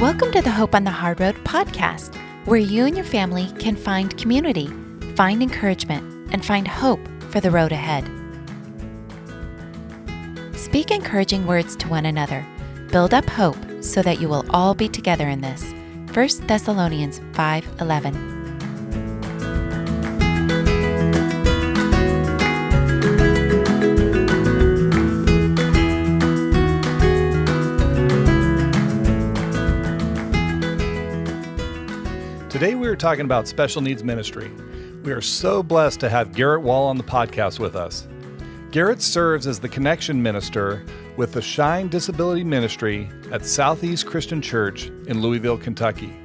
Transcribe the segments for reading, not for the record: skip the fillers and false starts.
Welcome to the Hope on the Hard Road podcast, where you and your family can find community, find encouragement, and find hope for the road ahead. Speak encouraging words to one another. Build up hope so that you will all be together in this. 1 Thessalonians 5:11. Today we are talking about special needs ministry. We are so blessed to have Garett Wall on the podcast with us. Garett serves as the connection minister with the Shine Disabilities Ministry at Southeast Christian Church in Louisville, Kentucky,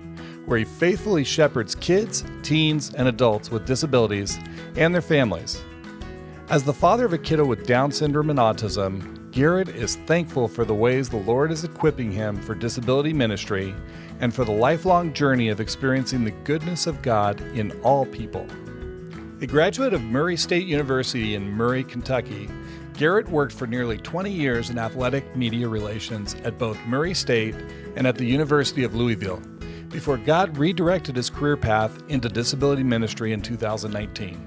where he faithfully shepherds kids, teens, and adults with disabilities and their families. As the father of a kiddo with Down syndrome and autism, Garett is thankful for the ways the Lord is equipping him for disability ministry and for the lifelong journey of experiencing the goodness of God in all people. A graduate of Murray State University in Murray, Kentucky, Garett worked for nearly 20 years in athletic media relations at both Murray State and at the University of Louisville, before God redirected his career path into disability ministry in 2019.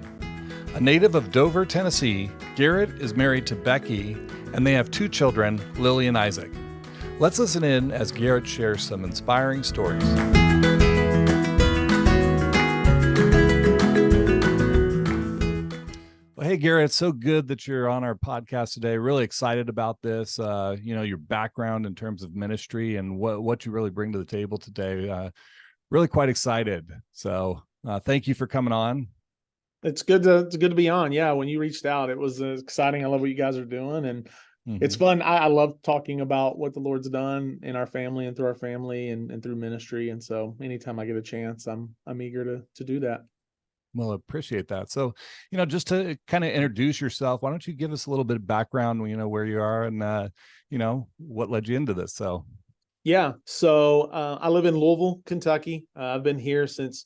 A native of Dover, Tennessee, Garett is married to Becky, and they have two children, Lily and Isaac. Let's listen in as Garett shares some inspiring stories. Well, hey, Garett, it's so good that you're on our podcast today. Really excited about this, your background in terms of ministry and what you really bring to the table today. Really quite excited. So thank you for coming on. It's good to be on. Yeah, when you reached out, it was exciting. I love what you guys are doing, and it's fun. I love talking about what the Lord's done in our family and through our family and through ministry. And so anytime I get a chance, I'm eager to do that. Well, I appreciate that. So, just to kind of introduce yourself, why don't you give us a little bit of background, where you are and, what led you into this? So, yeah. So I live in Louisville, Kentucky. I've been here since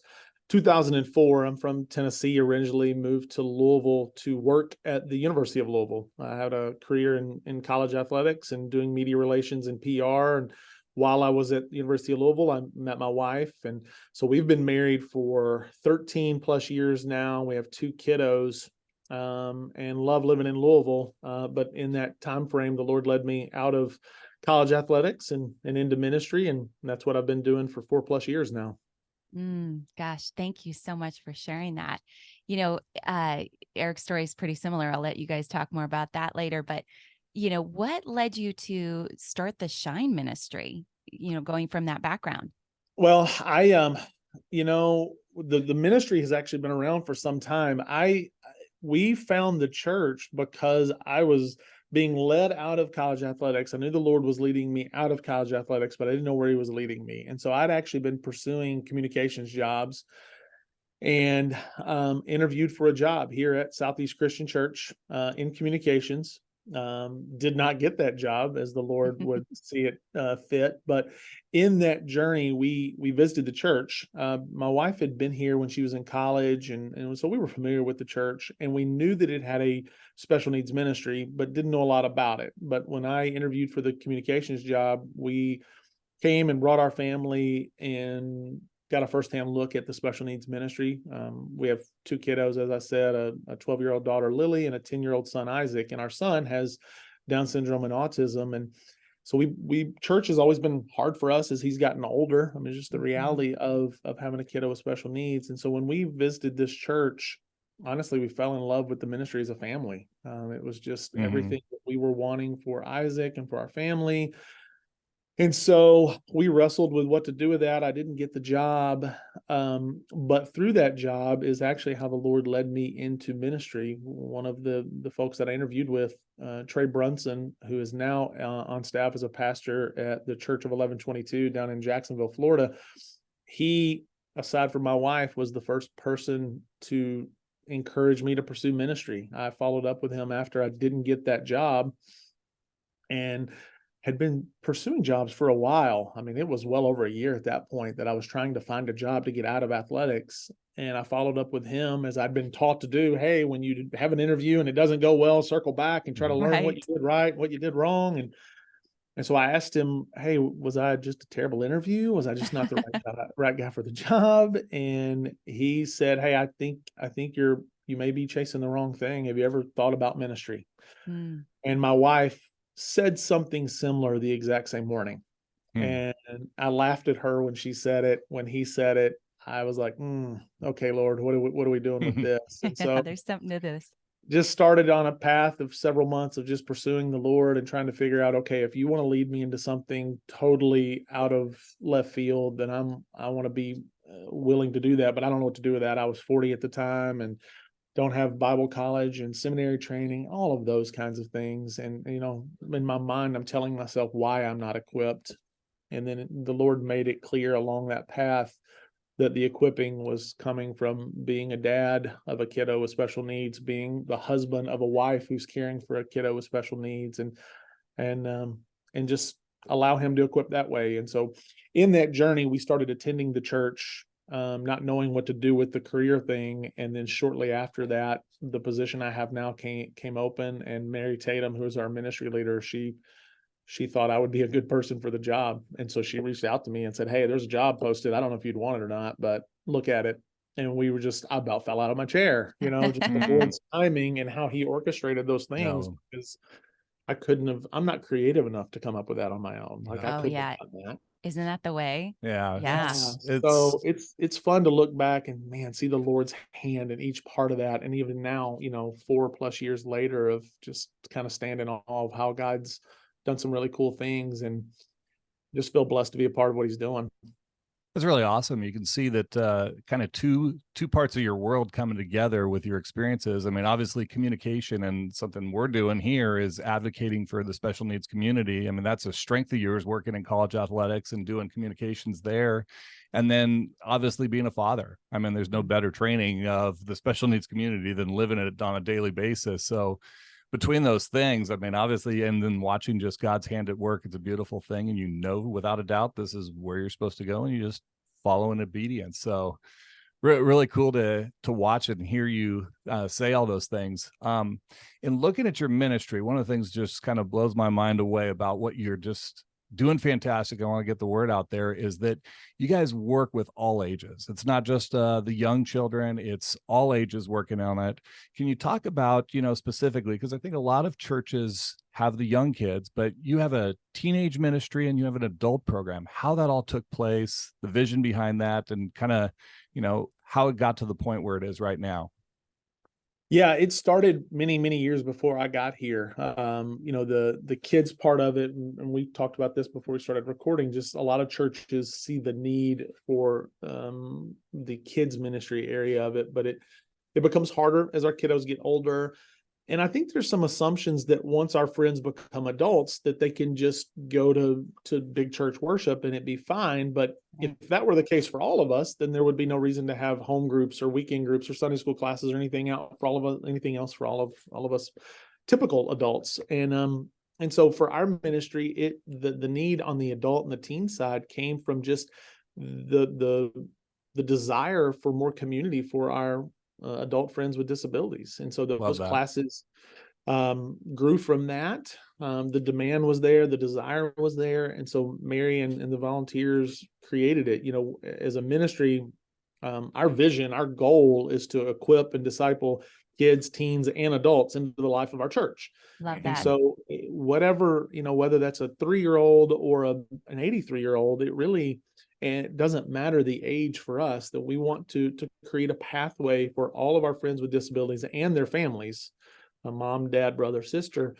2004. I'm from Tennessee originally, moved to Louisville to work at the University of Louisville. I had a career in college athletics and doing media relations and PR. And while I was at the University of Louisville, I met my wife. And so we've been married for 13 plus years now. We have two kiddos and love living in Louisville. But in that time frame, the Lord led me out of college athletics and into ministry. And that's what I've been doing for 4+ years now. Gosh, thank you so much for sharing that. Eric's story is pretty similar. I'll let you guys talk more about that later. But, what led you to start the Shine ministry, going from that background? Well, the ministry has actually been around for some time. We found the church because I was being led out of college athletics. I knew the Lord was leading me out of college athletics, but I didn't know where he was leading me. And so I'd actually been pursuing communications jobs and interviewed for a job here at Southeast Christian Church in communications. Did not get that job as the Lord would see it fit. But in that journey, we visited the church. My wife had been here when she was in college, and so we were familiar with the church, and we knew that it had a special needs ministry, but didn't know a lot about it. But when I interviewed for the communications job, we came and brought our family and got a firsthand look at the special needs ministry. We have two kiddos, as I said, a 12-year-old daughter, Lily, and a 10-year-old son, Isaac. And our son has Down syndrome and autism. And so church has always been hard for us as he's gotten older. I mean, just the reality of having a kiddo with special needs. And so when we visited this church, honestly, we fell in love with the ministry as a family. It was just everything that we were wanting for Isaac and for our family. And so we wrestled with what to do with that. I didn't get the job, but through that job is actually how the Lord led me into ministry. One of the folks that I interviewed with, Trey Brunson, who is now on staff as a pastor at the Church of 1122 down in Jacksonville, Florida. He, aside from my wife, was the first person to encourage me to pursue ministry. I followed up with him after I didn't get that job and had been pursuing jobs for a while. I mean, it was well over a year at that point that I was trying to find a job to get out of athletics. And I followed up with him as I'd been taught to do. Hey, when you have an interview and it doesn't go well, circle back and try to learn what you did right, what you did wrong. And And so I asked him, "Hey, was I just a terrible interview? Was I just not the right guy for the job?" And he said, "Hey, I think you may be chasing the wrong thing. Have you ever thought about ministry?" Mm. And my wife said something similar the exact same morning. Hmm. And I laughed at her when she said it. When he said it, I was like, okay, Lord, what are we doing with this? And Yeah, so there's something to this. just started on a path of several months of just pursuing the Lord and trying to figure out, okay, if you want to lead me into something totally out of left field, then I want to be willing to do that, but I don't know what to do with that. I was 40 at the time and don't have Bible college and seminary training, all of those kinds of things. And, in my mind, I'm telling myself why I'm not equipped. And then the Lord made it clear along that path that the equipping was coming from being a dad of a kiddo with special needs, being the husband of a wife who's caring for a kiddo with special needs, and just allow him to equip that way. And so in that journey, we started attending the church, not knowing what to do with the career thing. And then shortly after that, the position I have now came open, and Mary Tatum, who is our ministry leader, she thought I would be a good person for the job. And so she reached out to me and said, "Hey, there's a job posted. I don't know if you'd want it or not, but look at it." And I about fell out of my chair, just the Hmm. Lord's timing and how he orchestrated those things, No. because I'm not creative enough to come up with that on my own. Like, I Oh, couldn't yeah. have done that. Isn't that the way? Yeah. Yeah. Yeah. It's So it's fun to look back and, man, see the Lord's hand in each part of that. And even now, 4+ years later, of just kind of standing in awe of how God's done some really cool things, and just feel blessed to be a part of what he's doing. It's really awesome. You can see that kind of two parts of your world coming together with your experiences. I mean, obviously communication, and something we're doing here is advocating for the special needs community. I mean, that's a strength of yours, working in college athletics and doing communications there. And then obviously being a father. I mean, there's no better training of the special needs community than living it on a daily basis. So between those things, I mean, obviously, and then watching just God's hand at work, it's a beautiful thing. And without a doubt, this is where you're supposed to go, and you just follow in obedience. So really cool to watch it and hear you say all those things. In looking at your ministry, one of the things just kind of blows my mind away about what you're just doing fantastic. I want to get the word out there, is that you guys work with all ages. It's not just the young children, it's all ages working on it. Can you talk about, specifically, because I think a lot of churches have the young kids, but you have a teenage ministry and you have an adult program, how that all took place, the vision behind that, and kind of, how it got to the point where it is right now. Yeah, it started many, many years before I got here. The kids part of it, and we talked about this before we started recording. Just a lot of churches see the need for the kids ministry area of it, but it becomes harder as our kiddos get older. And I think there's some assumptions that once our friends become adults, that they can just go to big church worship and it'd be fine. But if that were the case for all of us, then there would be no reason to have home groups or weekend groups or Sunday school classes or anything else for all of us typical adults. And so for our ministry, the need on the adult and the teen side came from just the desire for more community for our adult friends with disabilities. And so Love those that. classes grew from that. The demand was there, the desire was there. And so Mary and the volunteers created it. As a ministry, our vision, our goal is to equip and disciple kids, teens, and adults into the life of our church. Love And that. so whatever, whether that's a 3-year-old or an 83-year-old, and it doesn't matter the age for us, that we want to create a pathway for all of our friends with disabilities and their families, a mom, dad, brother, sister,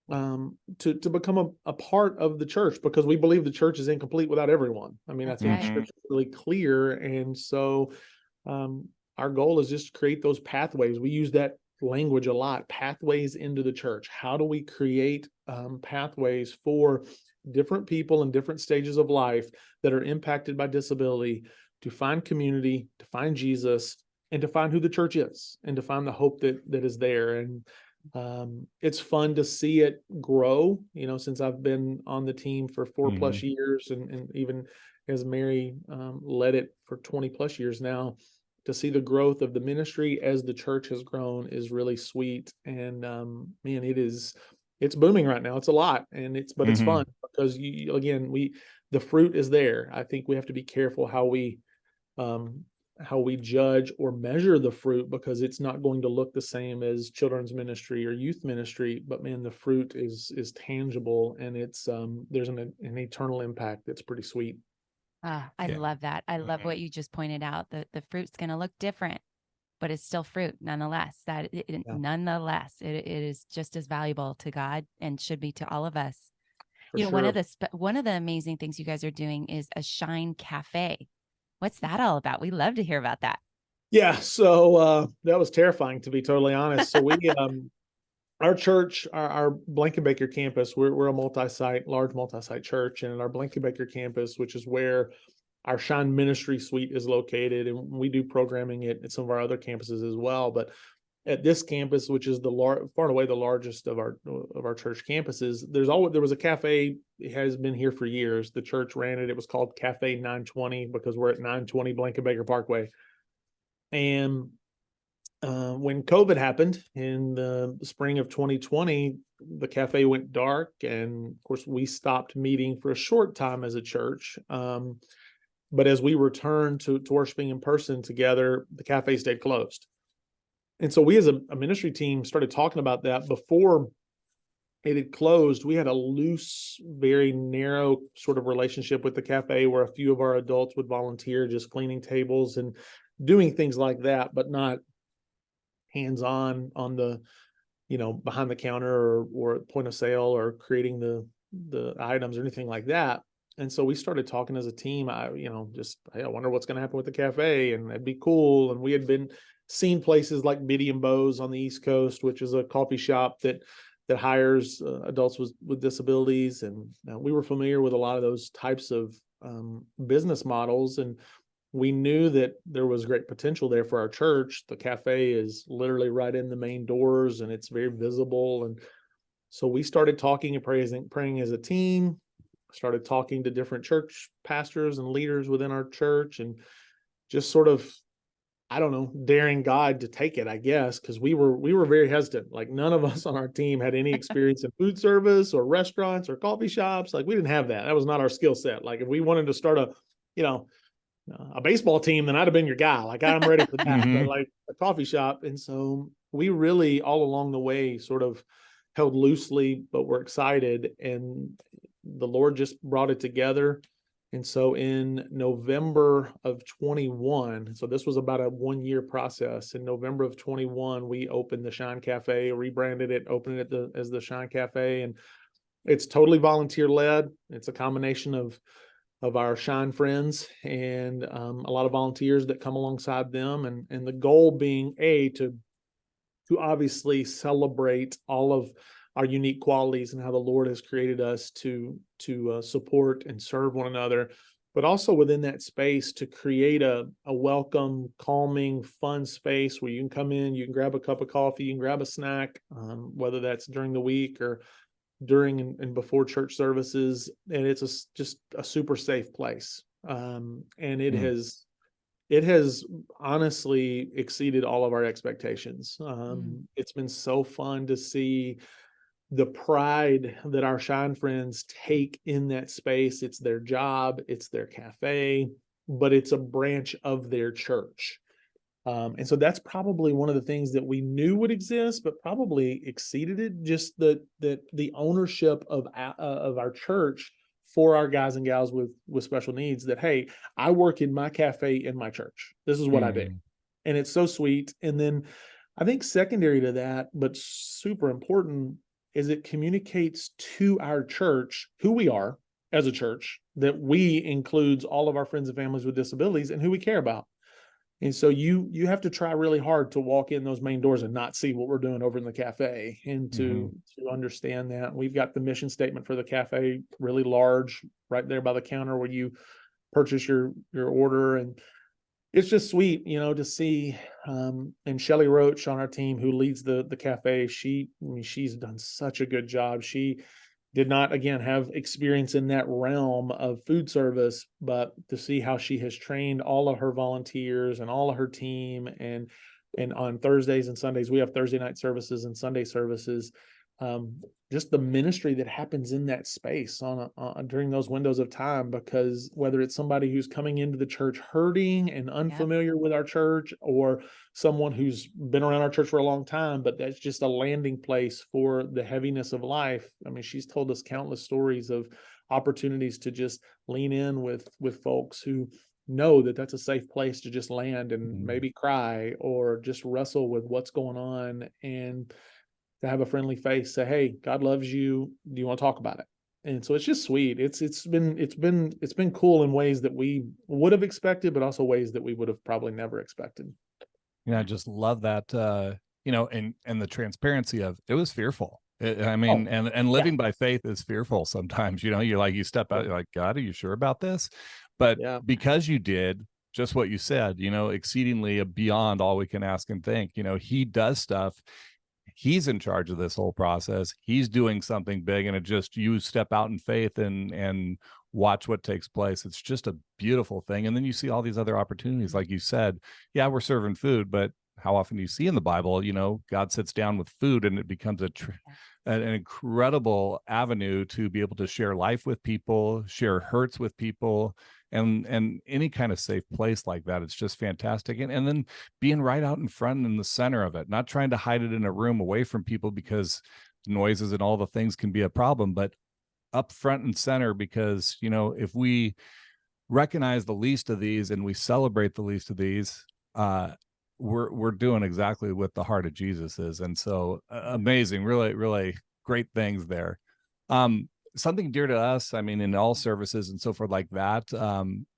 to become a part of the church, because we believe the church is incomplete without everyone. I mean, I That's think right. scripture is really clear. And so our goal is just to create those pathways. We use that language a lot, pathways into the church. How do we create pathways for different people in different stages of life that are impacted by disability to find community, to find Jesus, and to find who the church is, and to find the hope that is there. And it's fun to see it grow, since I've been on the team for 4+ years, and even as Mary led it for 20+ years now. To see the growth of the ministry as the church has grown is really sweet. And man, it's booming right now. It's a lot, and but it's Mm-hmm. fun because the fruit is there. I think we have to be careful um, how we judge or measure the fruit, because it's not going to look the same as children's ministry or youth ministry. But man, the fruit is tangible, and it's there's an eternal impact that's pretty sweet. Ah, I Yeah. love that. I love Mhm. what you just pointed out. The fruit's going to look different, but it's still fruit nonetheless. Yeah, Nonetheless, it is just as valuable to God and should be to all of us. for sure. One of the amazing things you guys are doing is a Shine Cafe. What's that all about? We love to hear about that. Yeah, so that was terrifying, to be totally honest. So we our church, our Blankenbaker campus, we're a large multi-site church, and our Blankenbaker campus, which is where our Shine Ministry Suite is located, and we do programming at some of our other campuses as well. But at this campus, which is far and away the largest of our church campuses, there was a cafe. It has been here for years. The church ran it. It was called Cafe 920 because we're at 920 Blankenbaker Parkway. And when COVID happened in the spring of 2020, the cafe went dark, and of course we stopped meeting for a short time as a church. But as we returned to worshiping in person together, the cafe stayed closed. And so we as a ministry team started talking about that before it had closed. We had a loose, very narrow sort of relationship with the cafe, where a few of our adults would volunteer just cleaning tables and doing things like that, but not hands-on on the behind the counter or point of sale or creating the items or anything like that. And so we started talking as a team. Hey, I wonder what's going to happen with the cafe, and that'd be cool. And we had been seen places like Biddy and Bo's on the East Coast, which is a coffee shop that hires adults with disabilities, and we were familiar with a lot of those types of business models, and we knew that there was great potential there for our church. The cafe is literally right in the main doors, and it's very visible. And so we started talking and praying as a team, started talking to different church pastors and leaders within our church, and just sort of, I don't know, daring God to take it, I guess, because we were very hesitant. Like, none of us on our team had any experience in food service or restaurants or coffee shops. Like, we didn't have that. That was not our skill set. Like, if we wanted to start you know, a baseball team, then I'd have been your guy. Like, I'm ready for that. But Mm-hmm. like a coffee shop. And so we really all along the way sort of held loosely, but we're excited. And the Lord just brought it together. And so in November of 21, so this was about a 1-year process. In November of 21, we opened the Shine Cafe, rebranded it, opened it as the Shine Cafe. And it's totally volunteer led. It's a combination of our Shine friends and a lot of volunteers that come alongside them, and the goal being to obviously celebrate all of our unique qualities and how the Lord has created us to support and serve one another, but also within that space to create a welcome, calming, fun space where you can come in, you can grab a cup of coffee, you can grab a snack, whether that's during the week or during and before church services, and it's just a super safe place. And it has honestly exceeded all of our expectations. Mm, It's been so fun to see the pride that our Shine friends take in that space. It's their job, it's their cafe, but it's a branch of their church. And so that's probably one of the things that we knew would exist, but probably exceeded it. Just the ownership of our church for our guys and gals with special needs. That, hey, I work in my cafe in my church. This is what I do, Mm-hmm. and it's so sweet. And then I think secondary to that, but super important, is it communicates to our church who we are as a church. That we includes all of our friends and families with disabilities and who we care about. And so you have to try really hard to walk in those main doors and not see what we're doing over in the cafe, and Mm-hmm. to understand that. We've got the mission statement for the cafe really large right there by the counter where you purchase your order. And it's just sweet, to see. And Shelly Roach on our team, who leads the cafe, she's done such a good job. She did not, again, have experience in that realm of food service, but to see how she has trained all of her volunteers and all of her team. And on Thursdays and Sundays, we have Thursday night services and Sunday services. just the ministry that happens in that space during those windows of time, because whether it's somebody who's coming into the church hurting and Yep. unfamiliar with our church, or someone who's been around our church for a long time, but that's just a landing place for the heaviness of life. I mean, she's told us countless stories of opportunities to just lean in with folks who know that that's a safe place to just land and maybe cry or just wrestle with what's going on, and to have a friendly face say, "Hey, God loves you. Do you want to talk about it?" And so it's just sweet. It's been cool in ways that we would have expected, but also ways that we would have probably never expected. I just love that, and the transparency of it was fearful. I Oh, mean, and yeah, living by faith is fearful sometimes. You step out, you're like, God, are you sure about this? But yeah. because you did just what you said, exceedingly beyond all we can ask and think, he does stuff. He's in charge of this whole process. He's doing something big, and it just, you step out in faith and watch what takes place. It's just a beautiful thing. And then you see all these other opportunities, like you said. Yeah, we're serving food, but how often do you see in the Bible, God sits down with food, and it becomes an incredible avenue to be able to share life with people, share hurts with people, and any kind of safe place like that. It's just fantastic. And then being right out in front in the center of it, not trying to hide it in a room away from people, because noises and all the things can be a problem, but up front and center, because if we recognize the least of these and we celebrate the least of these, we're doing exactly what the heart of Jesus is. And so amazing, really, really great things there. Something dear to us, I mean, in all services and so forth like that,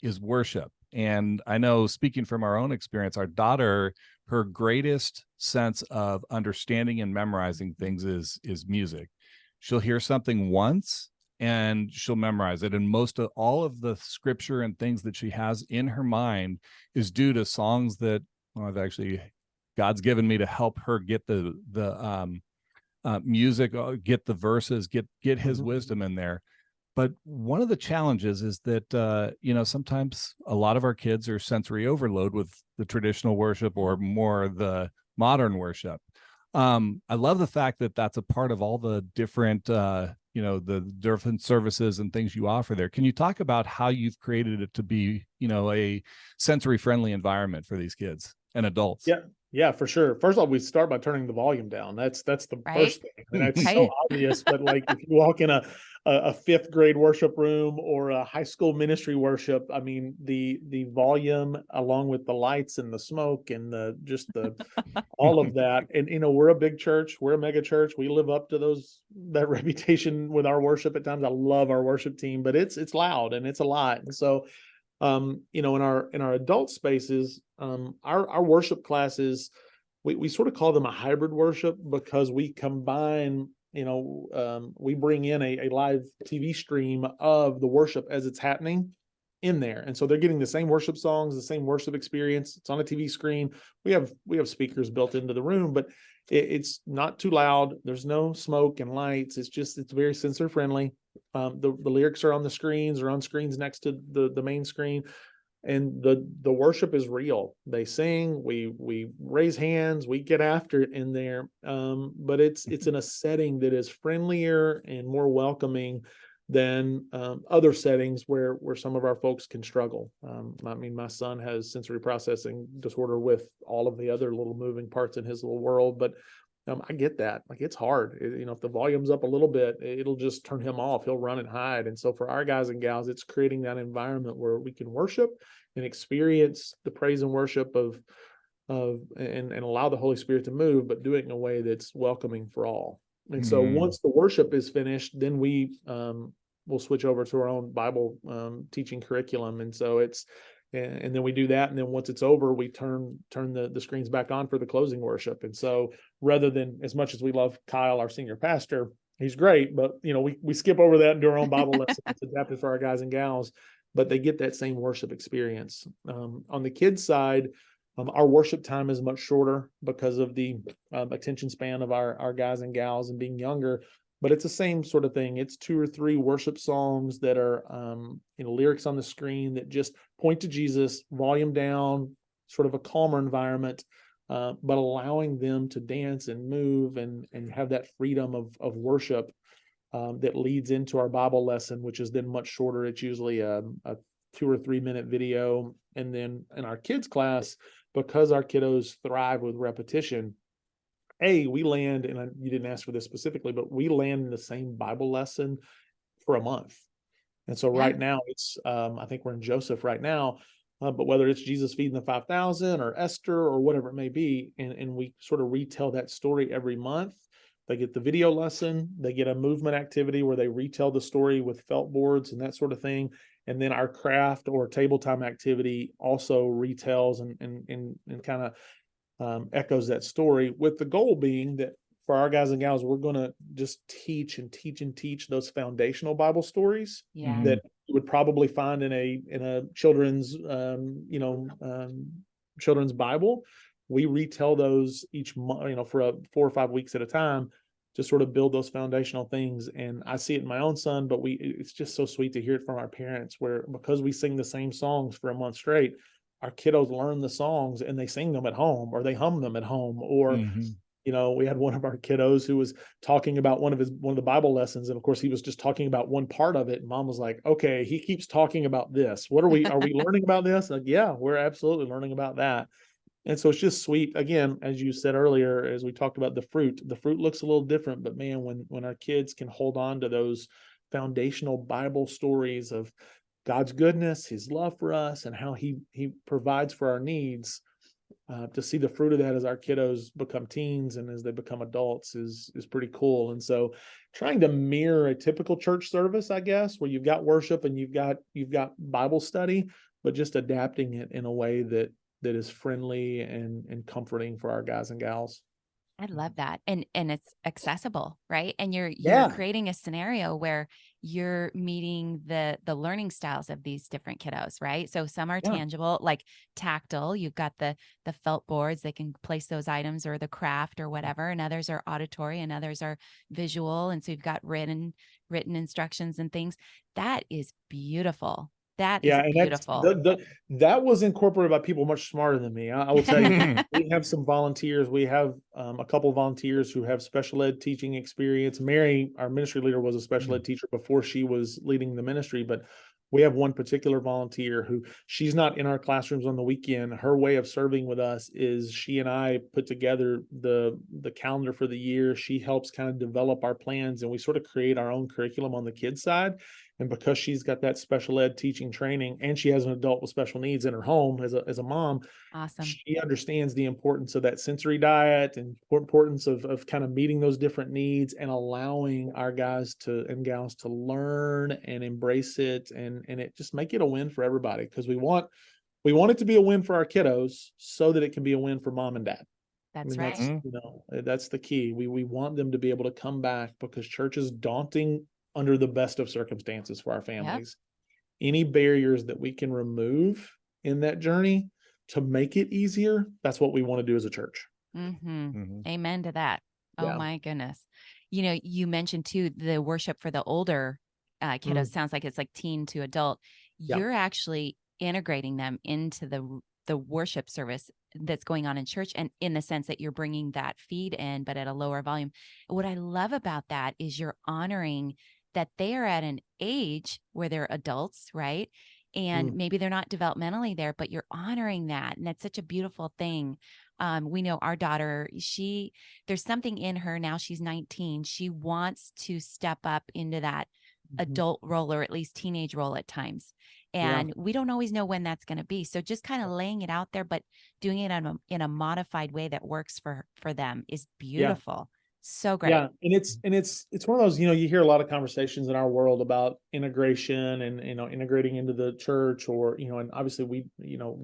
is worship. And I know, speaking from our own experience, our daughter, her greatest sense of understanding and memorizing things is music. She'll hear something once and she'll memorize it. And most of all of the scripture and things that she has in her mind is due to songs that, well, I've actually, God's given me to help her get the music, get the verses, get his Mhm. wisdom in there. But one of the challenges is that, sometimes a lot of our kids are sensory overload with the traditional worship or more the modern worship. I love the fact that that's a part of all the different, the different services and things you offer there. Can you talk about how you've created it to be, a sensory friendly environment for these kids and adults? Yeah, yeah, for sure. First of all, we start by turning the volume down. That's the Right. first thing. I mean, it's so Right. obvious, but like if you walk in a fifth grade worship room or a high school ministry worship, I mean, the volume along with the lights and the smoke and the all of that. And we're a big church, we're a mega church. We live up to that reputation with our worship at times. I love our worship team, but it's loud and it's a lot. And so in our adult spaces, our worship classes, we sort of call them a hybrid worship because we combine, we bring in a live TV stream of the worship as it's happening in there. And so they're getting the same worship songs, the same worship experience. It's on a TV screen. We have speakers built into the room, but it's not too loud. There's no smoke and lights. It's very sensor friendly. The lyrics are on the screens or on screens next to the main screen, and the worship is real. They sing, we raise hands, we get after it in there. But it's in a setting that is friendlier and more welcoming than other settings where some of our folks can struggle. I mean, my son has sensory processing disorder with all of the other little moving parts in his little world, but I get that. Like, it's hard. If the volume's up a little bit, it'll just turn him off. He'll run and hide. And so for our guys and gals, it's creating that environment where we can worship and experience the praise and worship and allow the Holy Spirit to move, but do it in a way that's welcoming for all. And so Mm. once the worship is finished, then we'll switch over to our own Bible teaching curriculum. And so and then we do that. And then once it's over, we turn the screens back on for the closing worship. And so rather than, as much as we love Kyle, our senior pastor, he's great, but we skip over that and do our own Bible lesson. It's adapted for our guys and gals, but they get that same worship experience. On the kids side, our worship time is much shorter because of the attention span of our guys and gals and being younger. But it's the same sort of thing. It's 2 or 3 worship songs that are, lyrics on the screen that just point to Jesus, volume down, sort of a calmer environment. but allowing them to dance and move and have that freedom of worship that leads into our Bible lesson, which is then much shorter. It's usually a 2 or 3 minute video. And then in our kids class, because our kiddos thrive with repetition, we land, and you didn't ask for this specifically, but we land in the same Bible lesson for a month. And so Yeah. right now it's, I think we're in Joseph right now, but whether it's Jesus feeding the 5,000 or Esther or whatever it may be, and we sort of retell that story every month. They get the video lesson, they get a movement activity where they retell the story with felt boards and that sort of thing. And then our craft or table time activity also retells and kind of echoes that story, with the goal being that for our guys and gals, we're going to just teach and teach and teach those foundational Bible stories Yeah. that you would probably find in a children's, children's Bible. We retell those each month, for 4 or 5 weeks at a time, to sort of build those foundational things. And I see it in my own son, but it's just so sweet to hear it from our parents, where because we sing the same songs for a month straight, our kiddos learn the songs and they sing them at home, or they hum them at home, or we had one of our kiddos who was talking about one of the Bible lessons. And of course he was just talking about one part of it. And mom was like, okay, he keeps talking about this. Are we learning about this? Like, yeah, we're absolutely learning about that. And so it's just sweet. Again, as you said earlier, as we talked about the fruit looks a little different, but man, when our kids can hold on to those foundational Bible stories of God's goodness, his love for us, and how he provides for our needs, to see the fruit of that as our kiddos become teens and as they become adults is pretty cool. And so trying to mirror a typical church service, I guess, where you've got worship and you've got Bible study, but just adapting it in a way that is friendly and comforting for our guys and gals. I love that. And it's accessible, right? And you're Yeah. creating a scenario where you're meeting the learning styles of these different kiddos, right? So some are Yeah. tangible, like tactile. You've got the felt boards, they can place those items, or the craft or whatever, and others are auditory and others are visual. And so you've got written instructions and things. That is beautiful. That is Yeah, and that's beautiful. that was incorporated by people much smarter than me. I will tell you, we have some volunteers. We have a couple of volunteers who have special ed teaching experience. Mary, our ministry leader, was a special ed teacher before she was leading the ministry, but we have one particular volunteer who, she's not in our classrooms on the weekend. Her way of serving with us is she and I put together the calendar for the year. She helps kind of develop our plans, and we sort of create our own curriculum on the kids side. And because she's got that special ed teaching training, and she has an adult with special needs in her home as a mom, Awesome. she understands the importance of that sensory diet and importance of kind of meeting those different needs and allowing our guys and gals to learn and embrace it, and it just make it a win for everybody, because we want it to be a win for our kiddos so that it can be a win for mom and dad. That's I mean, right. that's the key. We want them to be able to come back, because church is daunting under the best of circumstances for our families. Yep. Any barriers that we can remove in that journey to make it easier, that's what we want to do as a church. Amen to that. Oh my goodness. You mentioned too, the worship for the older kiddos sounds like it's like teen to adult. You're actually integrating them into the worship service that's going on in church, and in the sense that you're bringing that feed in, but at a lower volume. What I love about that is you're honoring that they are at an age where they're adults, right? And maybe they're not developmentally there, but you're honoring that. And that's such a beautiful thing. We know our daughter, there's something in her now, she's 19. She wants to step up into that adult role, or at least teenage role at times. And we don't always know when that's going to be. So just kind of laying it out there, but doing it in a modified way that works for them is beautiful. So great. Yeah. And it's one of those, you hear a lot of conversations in our world about integration and, integrating into the church, or, and obviously we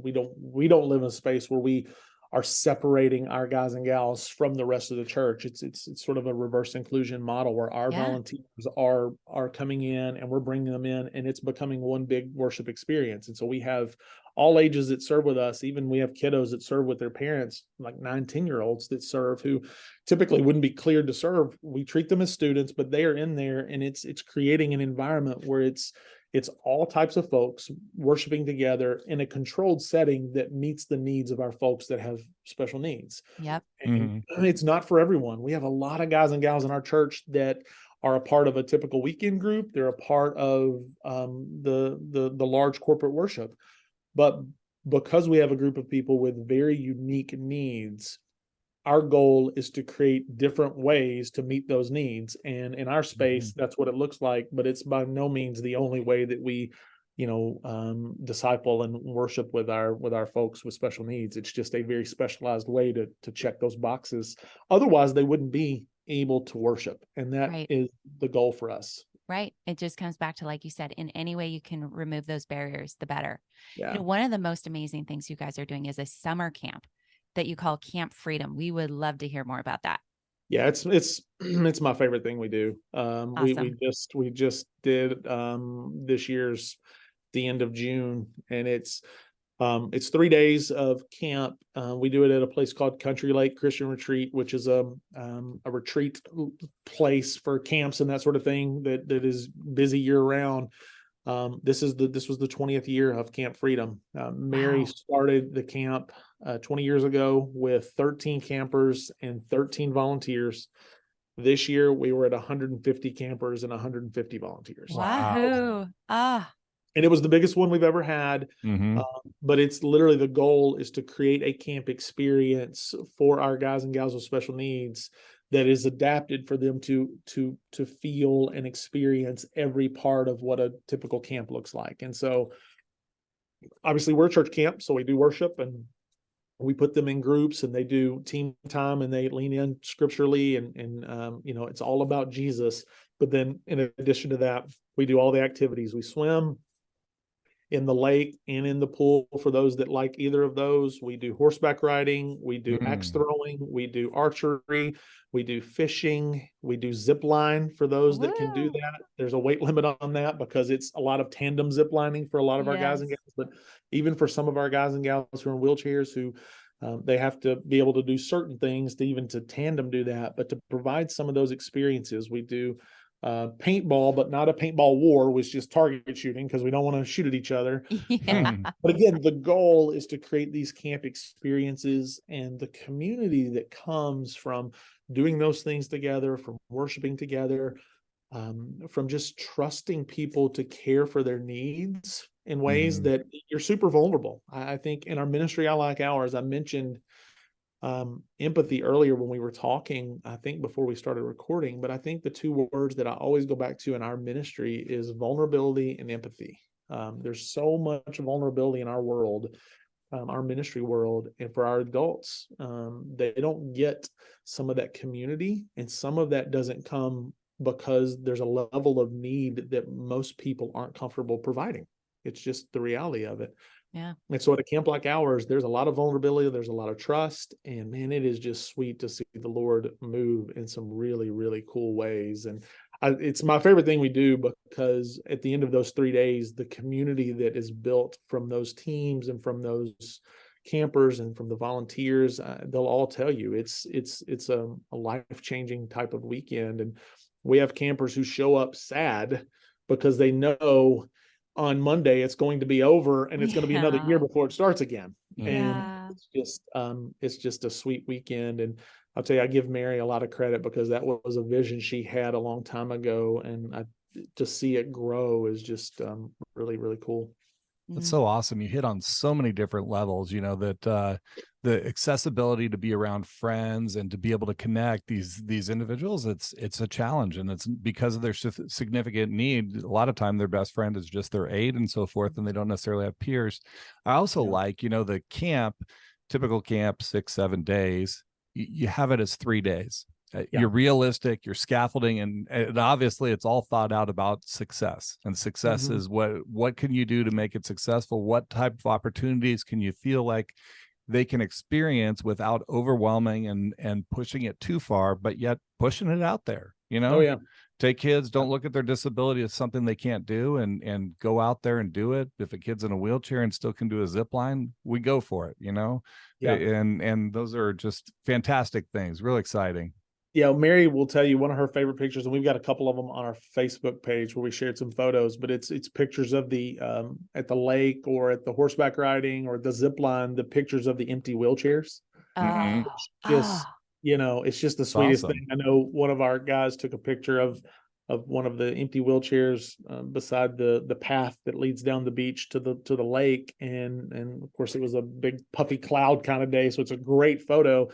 don't live in a space where we are separating our guys and gals from the rest of the church. It's sort of a reverse inclusion model where our volunteers are coming in and we're bringing them in, and it's becoming one big worship experience. And so we have all ages that serve with us. Even we have kiddos that serve with their parents, like 9-10-year-olds that serve, who typically wouldn't be cleared to serve. We treat them as students, but they are in there, and it's creating an environment where it's it's all types of folks worshiping together in a controlled setting that meets the needs of our folks that have special needs. Yep. And it's not for everyone. We have a lot of guys and gals in our church that are a part of a typical weekend group. They're a part of the large corporate worship. But because we have a group of people with very unique needs, our goal is to create different ways to meet those needs. And in our space, that's what it looks like, but it's by no means the only way that we, disciple and worship with our folks with special needs. It's just a very specialized way to check those boxes. Otherwise, they wouldn't be able to worship. And that Right. is the goal for us. Right. It just comes back to, like you said, in any way you can remove those barriers, the better. Yeah. One of the most amazing things you guys are doing is a summer camp that you call Camp Freedom. We would love to hear more about that. Yeah, it's my favorite thing we do. Awesome. We just did this year's the end of June, and it's 3 days of camp. We do it at a place called Country Lake Christian Retreat, which is a retreat place for camps and that sort of thing that is busy year round. This was the 20th year of Camp Freedom. Mary Wow. started the camp 20 years ago with 13 campers and 13 volunteers. This year we were at 150 campers and 150 volunteers. Wow. Wahoo. Ah, And it was the biggest one we've ever had. But it's literally, the goal is to create a camp experience for our guys and gals with special needs that is adapted for them to feel and experience every part of what a typical camp looks like. And so obviously we're a church camp, so we do worship, and we put them in groups, and they do team time, and they lean in scripturally, and it's all about Jesus. But then in addition to that, we do all the activities. We swim in the lake and in the pool for those that like either of those. We do horseback riding, we do axe throwing, we do archery, we do fishing, we do zip line for those that can do woo. that. There's a weight limit on that because it's a lot of tandem zip lining for a lot of our guys and Yes. gals, but even for some of our guys and gals who are in wheelchairs, who they have to be able to do certain things to tandem do that. But to provide some of those experiences, we do paintball, but not a paintball war, was just target shooting because we don't want to shoot at each other. Yeah. But again, the goal is to create these camp experiences, and the community that comes from doing those things together, from worshiping together, from just trusting people to care for their needs in ways that you're super vulnerable. I think in our ministry, I like ours, I mentioned empathy earlier when we were talking, I think before we started recording, but I think the two words that I always go back to in our ministry is vulnerability and empathy. There's so much vulnerability in our world, our ministry world, and for our adults, they don't get some of that community, and some of that doesn't come because there's a level of need that most people aren't comfortable providing. It's just the reality of it. Yeah. And so at a camp like ours, there's a lot of vulnerability, there's a lot of trust, and man, it is just sweet to see the Lord move in some really, really cool ways. And it's my favorite thing we do, because at the end of those 3 days, the community that is built from those teams and from those campers and from the volunteers, they'll all tell you it's a life-changing type of weekend. And we have campers who show up sad because they know on Monday it's going to be over, and it's going to be another year before it starts again. Yeah. And it's just a sweet weekend. And I'll tell you, I give Mary a lot of credit, because that was a vision she had a long time ago, and to see it grow is just really, really cool. That's so awesome. You hit on so many different levels, that the accessibility to be around friends and to be able to connect these individuals, it's a challenge, and it's because of their significant need. A lot of time their best friend is just their aide and so forth, and they don't necessarily have peers. I also like, the camp, typical camp, 6-7 days, you have it as 3 days. You're realistic, you're scaffolding, and obviously it's all thought out about success. And success is what can you do to make it successful? What type of opportunities can you feel like they can experience without overwhelming and pushing it too far, but yet pushing it out there, Oh yeah. Take kids, don't look at their disability as something they can't do, and go out there and do it. If a kid's in a wheelchair and still can do a zip line, we go for it, Yeah. and those are just fantastic things, real exciting. Yeah, Mary will tell you one of her favorite pictures, and we've got a couple of them on our Facebook page where we shared some photos, but it's pictures of the at the lake or at the horseback riding or the zip line, the pictures of the empty wheelchairs. Oh, Mm-hmm. It's oh, just, you know, it's just the It's sweetest awesome. thing. I know one of our guys took a picture of one of the empty wheelchairs beside the path that leads down the beach to the lake, and of course it was a big puffy cloud kind of day, so it's a great photo.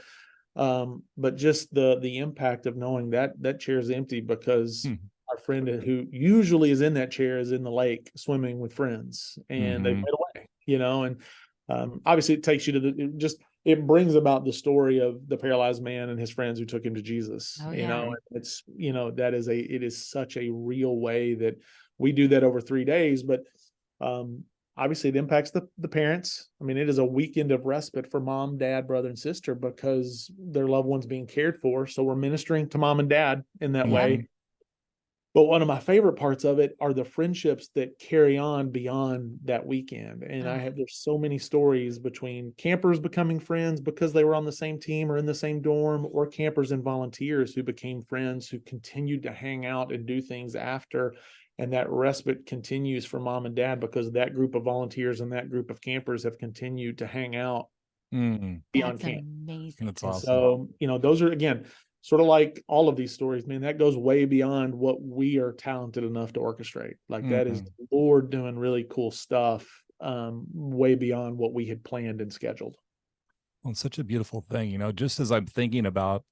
But just the impact of knowing that chair is empty because our friend who usually is in that chair is in the lake swimming with friends, and they Mm-hmm. went away, you know. And obviously it takes you to it brings about the story of the paralyzed man and his friends who took him to Jesus, oh you yeah. know. And it's, you know, it is such a real way that we do that over 3 days. But um obviously it impacts the parents. I mean, it is a weekend of respite for mom, dad, brother, and sister because their loved ones being cared for. So we're ministering to mom and dad in that Yep. way. But one of my favorite parts of it are the friendships that carry on beyond that weekend. And Oh, there's so many stories between campers becoming friends because they were on the same team or in the same dorm, or campers and volunteers who became friends, who continued to hang out and do things after. And that respite continues for mom and dad because that group of volunteers and that group of campers have continued to hang out Mm-hmm. beyond that's camp. amazing. That's And awesome. so, you know, those are, again, sort of like all of these stories, man, that goes way beyond what we are talented enough to orchestrate. Like that is Mm-hmm. the Lord doing really cool stuff, way beyond what we had planned and scheduled. Well, it's such a beautiful thing, you know, just as I'm thinking about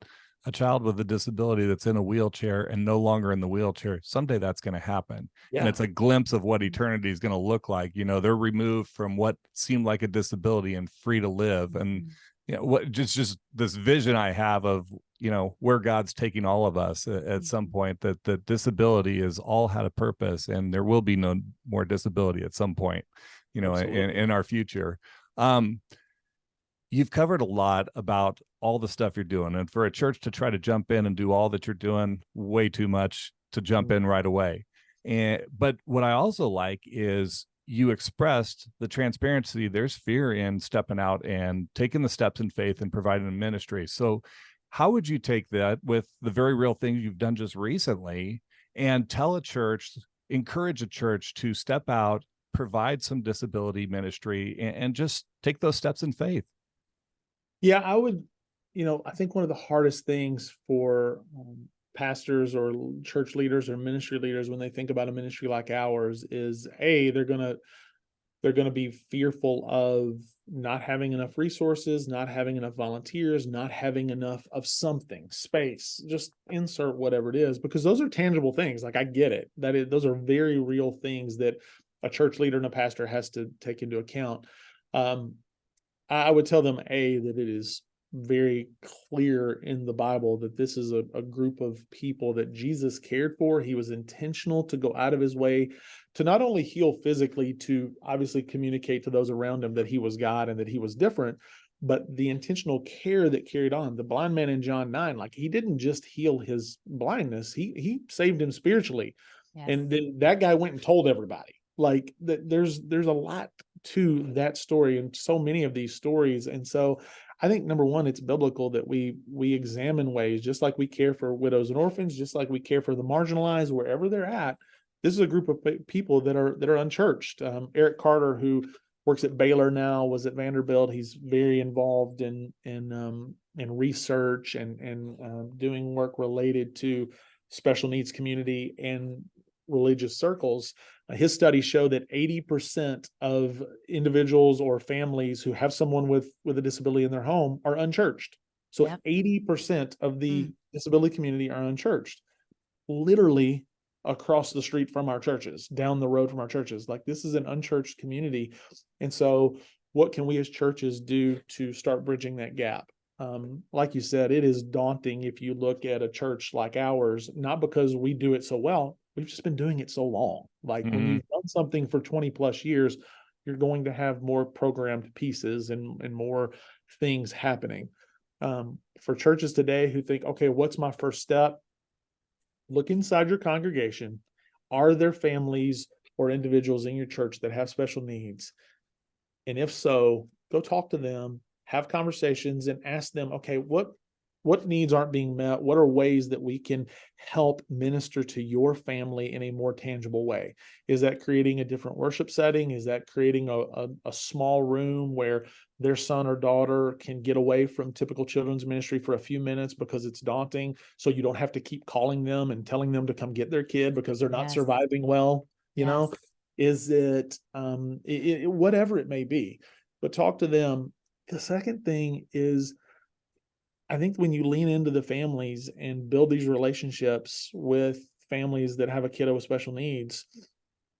a child with a disability that's in a wheelchair and no longer in the wheelchair, someday that's going to happen. And Yeah. it's a glimpse of what eternity is going to look like. You know, they're removed from what seemed like a disability and free to live. And, Mhm. you know, what just this vision I have of, you know, where God's taking all of us at some Mhm. point, that the disability is all had a purpose and there will be no more disability at some point, you know, Absolutely. in our future. Um, you've covered a lot about all the stuff you're doing, and for a church to try to jump in and do all that you're doing, way too much to jump in right away. And but what I also like is you expressed the transparency. There's fear in stepping out and taking the steps in faith and providing a ministry. So how would you take that with the very real things you've done just recently and tell a church, encourage a church to step out, provide some disability ministry, and just take those steps in faith? Yeah, I would, you know, I think one of the hardest things for pastors or church leaders or ministry leaders when they think about a ministry like ours is they're going to be fearful of not having enough resources, not having enough volunteers, not having enough of something, space, just insert whatever it is, because those are tangible things. Like I get it. Those are very real things that a church leader and a pastor has to take into account. Um, I would tell them that it is very clear in the Bible that this is a group of people that Jesus cared for. He was intentional to go out of his way to not only heal physically, to obviously communicate to those around him that he was God and that he was different, but the intentional care that carried on. The blind man in John 9, like he didn't just heal his blindness, he saved him spiritually. Yes. And then that guy went and told everybody. Like there's a lot to that story and so many of these stories. And so I think number one, it's biblical that we examine ways, just like we care for widows and orphans, just like we care for the marginalized wherever they're at. This is a group of people that are unchurched. Eric Carter, who works at Baylor now, was at Vanderbilt. He's very involved in research and doing work related to special needs community and religious circles. His studies show that 80% of individuals or families who have someone with a disability in their home are unchurched. So Yep. 80% of the Mm. disability community are unchurched, literally across the street from our churches, down the road from our churches. Like this is an unchurched community. And so what can we as churches do to start bridging that gap? Like you said, it is daunting if you look at a church like ours, not because we do it so well, we've just been doing it so long. Like when Mm-hmm. you've done something for 20 plus years, you're going to have more programmed pieces and more things happening. For churches today who think, okay, what's my first step? Look inside your congregation. Are there families or individuals in your church that have special needs? And if so, go talk to them, have conversations, and ask them, okay, what needs aren't being met? What are ways that we can help minister to your family in a more tangible way? Is that creating a different worship setting? Is that creating a small room where their son or daughter can get away from typical children's ministry for a few minutes because it's daunting, so you don't have to keep calling them and telling them to come get their kid because they're not Yes. surviving well? Yes. Is it whatever it may be, but talk to them. The second thing is, I think when you lean into the families and build these relationships with families that have a kiddo with special needs,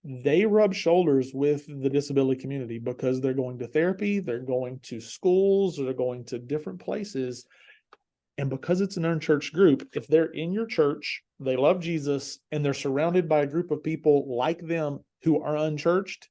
they rub shoulders with the disability community because they're going to therapy, they're going to schools, or they're going to different places. And because it's an unchurched group, if they're in your church, they love Jesus, and they're surrounded by a group of people like them who are unchurched,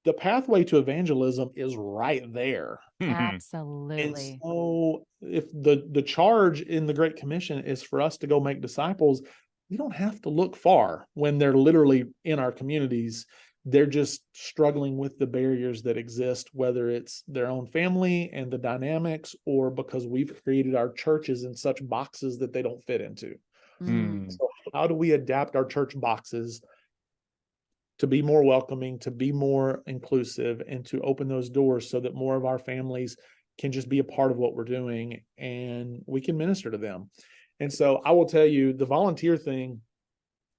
the pathway to evangelism is right there. And Absolutely. so if the charge in the Great Commission is for us to go make disciples, we don't have to look far when they're literally in our communities. They're just struggling with the barriers that exist, whether it's their own family and the dynamics, or because we've created our churches in such boxes that they don't fit into. So how do we adapt our church boxes to be more welcoming, to be more inclusive, and to open those doors so that more of our families can just be a part of what we're doing and we can minister to them? And so I will tell you, the volunteer thing,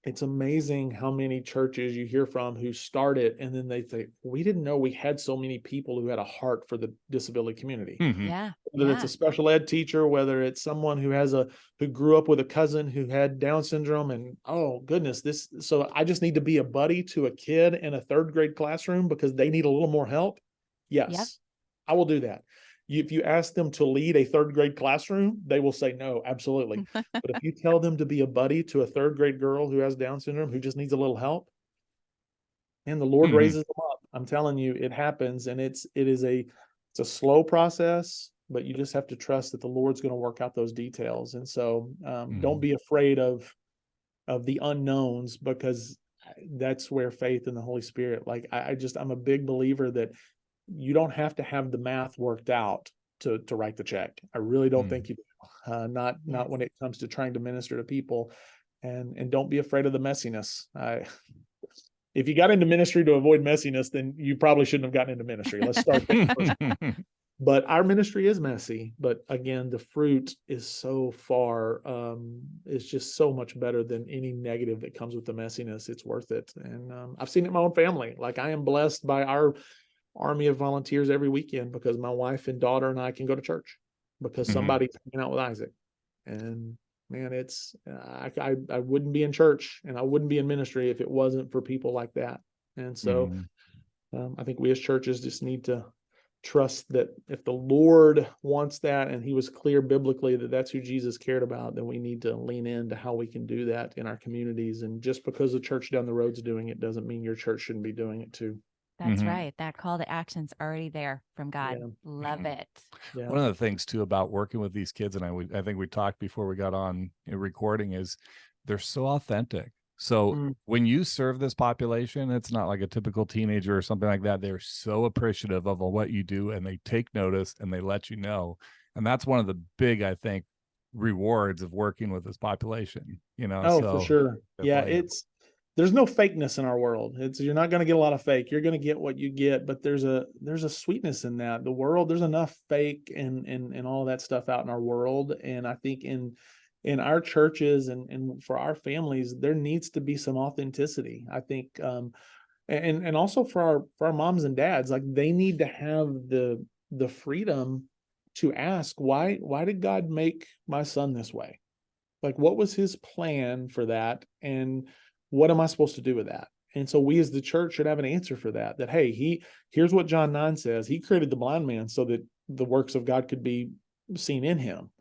it's amazing how many churches you hear from who start it and then they think, we didn't know we had so many people who had a heart for the disability community. Yeah. Whether it's a special ed teacher, whether it's someone who grew up with a cousin who had Down syndrome, and oh goodness, so I just need to be a buddy to a kid in a third grade classroom because they need a little more help. Yes, Yep. I will do that. If you ask them to lead a third grade classroom, they will say no, absolutely. But if you tell them to be a buddy to a third grade girl who has Down syndrome, who just needs a little help, and the Lord raises them up. I'm telling you, it happens, and it's a slow process, but you just have to trust that the Lord's going to work out those details. And so, don't be afraid of the unknowns, because that's where faith in the Holy Spirit. Like I'm a big believer that you don't have to have the math worked out to write the check. I really don't think you do. Not when it comes to trying to minister to people, and don't be afraid of the messiness. If you got into ministry to avoid messiness, then you probably shouldn't have gotten into ministry. Let's start there first. But our ministry is messy. But again, the fruit is so far, it's just so much better than any negative that comes with the messiness. It's worth it. And I've seen it in my own family. Like, I am blessed by our army of volunteers every weekend because my wife and daughter and I can go to church because somebody's hanging out with Isaac. And man, it's I wouldn't be in church and I wouldn't be in ministry if it wasn't for people like that. And so I think we as churches just need to trust that if the Lord wants that, and he was clear biblically that that's who Jesus cared about, then we need to lean into how we can do that in our communities. And just because the church down the road's doing it doesn't mean your church shouldn't be doing it too. That's right. That call to action's already there from God. Yeah. Love it. Yeah. One of the things too about working with these kids, and I think we talked before we got on recording, is they're so authentic. So when you serve this population, it's not like a typical teenager or something like that. They're so appreciative of what you do, and they take notice and they let you know. And that's one of the big, I think, rewards of working with this population, Oh, for sure. Yeah. There's no fakeness in our world. You're not going to get a lot of fake. You're going to get what you get, but there's a sweetness in that. The world, there's enough fake and all that stuff out in our world. And I think in our churches and for our families, there needs to be some authenticity. I think, and also for our moms and dads, like, they need to have the freedom to ask, why did God make my son this way? Like, what was his plan for that? And what am I supposed to do with that? And so we as the church should have an answer for that, hey, here's what John 9 says. He created the blind man so that the works of God could be seen in him,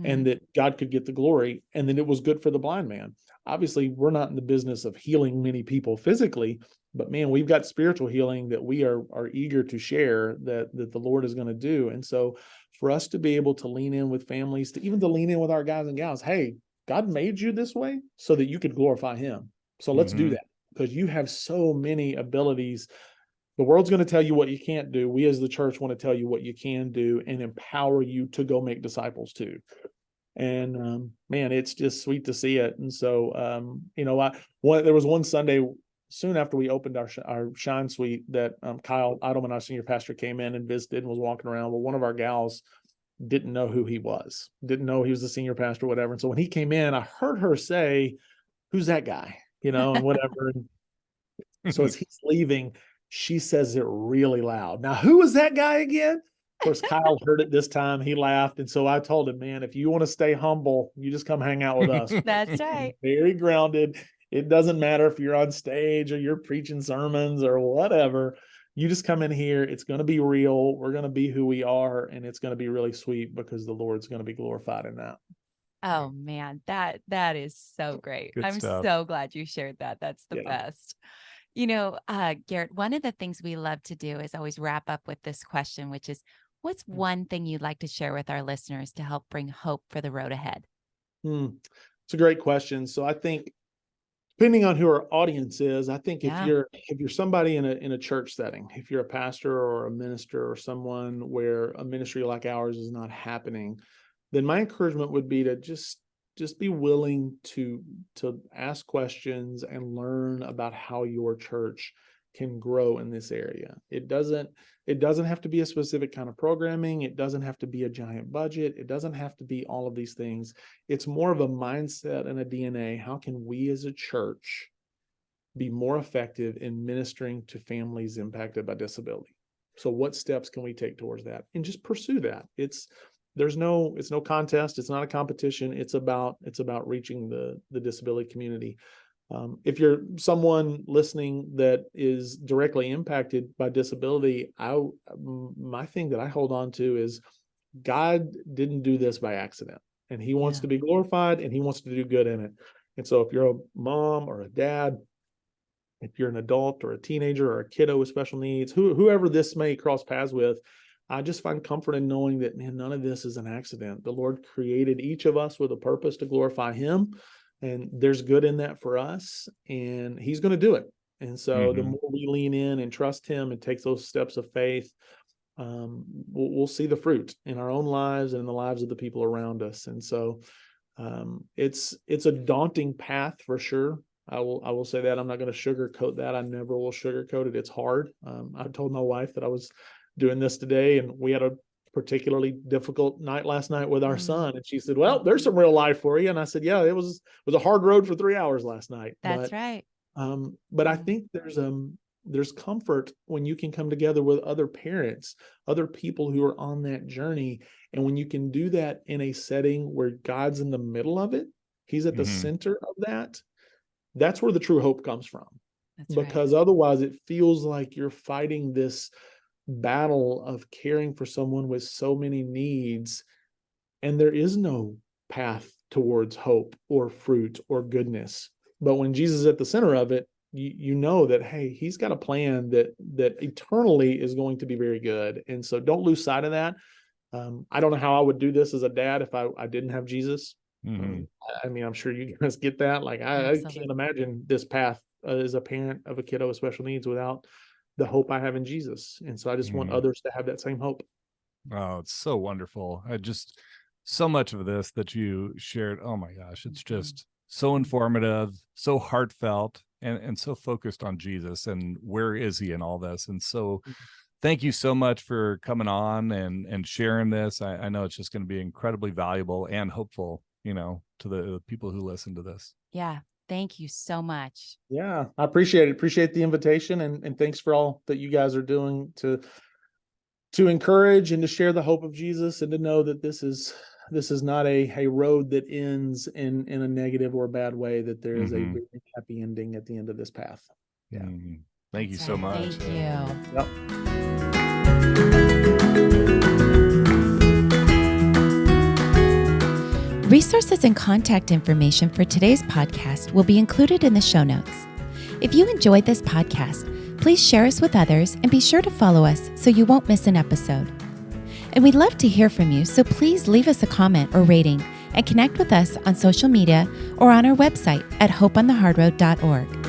and that God could get the glory, and then it was good for the blind man. Obviously, we're not in the business of healing many people physically, but man, we've got spiritual healing that we are eager to share, that the Lord is going to do. And so for us to be able to lean in with families, to lean in with our guys and gals, hey, God made you this way so that you could glorify him. So let's do that, because you have so many abilities The world's going to tell you what you can't do. We as the church want to tell you what you can do and empower you to go make disciples too. And man, it's just sweet to see it. And so, there was one Sunday soon after we opened our Shine Suite that Kyle Eidelman, our senior pastor, came in and visited and was walking around. Well, one of our gals didn't know who he was, didn't know he was the senior pastor, whatever. And so when he came in, I heard her say, "Who's that guy?" And whatever. And so as he's leaving, she says it really loud. Now, who was that guy again? Of course, Kyle heard it this time. He laughed. And so I told him, man, if you want to stay humble, you just come hang out with us. That's right. Very grounded. It doesn't matter if you're on stage or you're preaching sermons or whatever. You just come in here. It's going to be real. We're going to be who we are. And it's going to be really sweet because the Lord's going to be glorified in that. Oh man, that is so great. Good I'm stuff. so glad you shared that. That's the best. Garrett, one of the things we love to do is always wrap up with this question, which is, what's one thing you'd like to share with our listeners to help bring hope for the road ahead? It's a great question. So I think, depending on who our audience is, I think if you're somebody in a church setting, if you're a pastor or a minister or someone where a ministry like ours is not happening, then my encouragement would be to just be willing to ask questions and learn about how your church can grow in this area. It doesn't have to be a specific kind of programming. It doesn't have to be a giant budget. It doesn't have to be all of these things. It's more of a mindset and a DNA. How can we as a church be more effective in ministering to families impacted by disability? So what steps can we take towards that? And just pursue that. It's no contest. It's not a competition. It's about reaching the disability community. If you're someone listening that is directly impacted by disability, my thing that I hold on to is God didn't do this by accident, and He wants to be glorified, and He wants to do good in it. And so if you're a mom or a dad, if you're an adult or a teenager or a kiddo with special needs, whoever this may cross paths with, I just find comfort in knowing that, man, none of this is an accident. The Lord created each of us with a purpose to glorify Him, and there's good in that for us, and He's going to do it. And so the more we lean in and trust Him and take those steps of faith, we'll see the fruit in our own lives and in the lives of the people around us. And so it's a daunting path for sure. I will say that. I'm not going to sugarcoat that. I never will sugarcoat it. It's hard. I told my wife that I was doing this today, and we had a particularly difficult night last night with our son, and she said, "Well, there's some real life for you." And I said, "Yeah, it was a hard road for 3 hours last night." That's right. But I think there's comfort when you can come together with other parents, other people who are on that journey, and when you can do that in a setting where God's in the middle of it, He's at the center of that. That's where the true hope comes from. That's because otherwise it feels like you're fighting this battle of caring for someone with so many needs, and there is no path towards hope or fruit or goodness. But when Jesus is at the center of it, you know that, hey, He's got a plan that eternally is going to be very good. And so don't lose sight of that. I don't know how I would do this as a dad if I didn't have Jesus. I mean, I'm sure you guys get that. Like, I can't imagine this path as a parent of a kiddo with special needs without the hope I have in Jesus. And so I just want others to have that same hope. Oh, it's so wonderful. So much of this that you shared. Oh my gosh. It's just so informative, so heartfelt, and so focused on Jesus and where is He in all this. And so thank you so much for coming on and sharing this. I know it's just going to be incredibly valuable and hopeful, to the people who listen to this. Yeah. Thank you so much. Yeah, I appreciate it. Appreciate the invitation, and thanks for all that you guys are doing to encourage and to share the hope of Jesus, and to know that this is not a road that ends in a negative or bad way, that there is a very happy ending at the end of this path. Yeah. Thank you so much. Thank you. Yep. Resources and contact information for today's podcast will be included in the show notes. If you enjoyed this podcast, please share us with others and be sure to follow us so you won't miss an episode. And we'd love to hear from you, so please leave us a comment or rating and connect with us on social media or on our website at hopeonthehardroad.org.